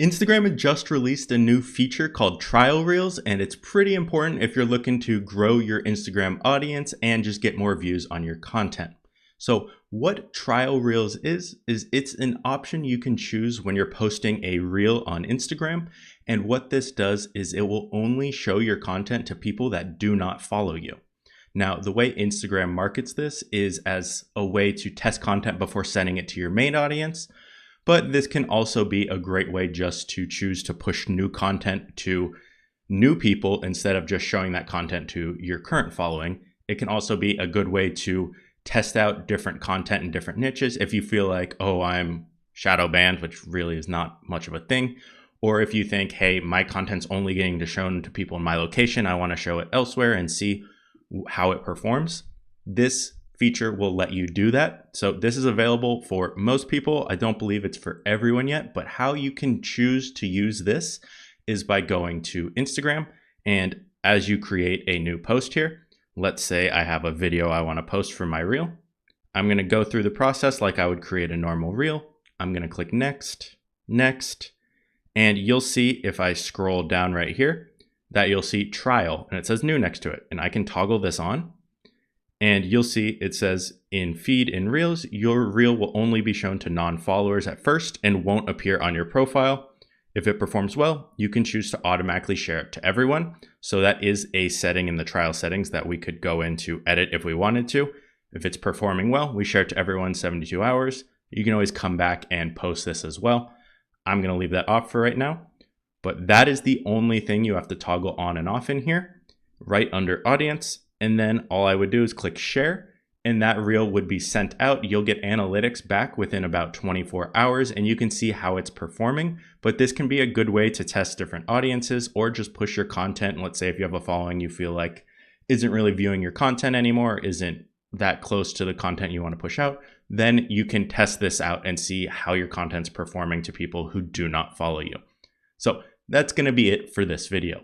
Instagram has just released a new feature called Trial Reels, and it's pretty important if you're looking to grow your Instagram audience and just get more views on your content. So what Trial Reels is it's an option you can choose when you're posting a reel on Instagram. And what this does is it will only show your content to people that do not follow you. Now, the way Instagram markets this is as a way to test content before sending it to your main audience. But this can also be a great way just to choose to push new content to new people instead of just showing that content to your current following. It can also be a good way to test out different content in different niches. If you feel like, oh, I'm shadow banned, which really is not much of a thing. Or if you think, hey, my content's only getting shown to people in my location, I want to show it elsewhere and see how it performs. This feature will let you do that. So this is available for most people. I don't believe it's for everyone yet, but how you can choose to use this is by going to Instagram. And as you create a new post here, let's say I have a video I want to post for my reel. I'm going to go through the process like I would create a normal reel. I'm going to click next, next, and you'll see if I scroll down right here that you'll see trial and it says new next to it. And I can toggle this on. And you'll see it says in feed in reels, your reel will only be shown to non-followers at first and won't appear on your profile. If it performs well, you can choose to automatically share it to everyone. So that is a setting in the trial settings that we could go in to edit if we wanted to. If it's performing well, we share it to everyone 72 hours. You can always come back and post this as well. I'm going to leave that off for right now. But that is the only thing you have to toggle on and off in here, right under audience. And then all I would do is click share and that reel would be sent out. You'll get analytics back within about 24 hours and you can see how it's performing. But this can be a good way to test different audiences or just push your content. Let's say if you have a following you feel like isn't really viewing your content anymore, isn't that close to the content you want to push out, then you can test this out and see how your content's performing to people who do not follow you. So that's going to be it for this video.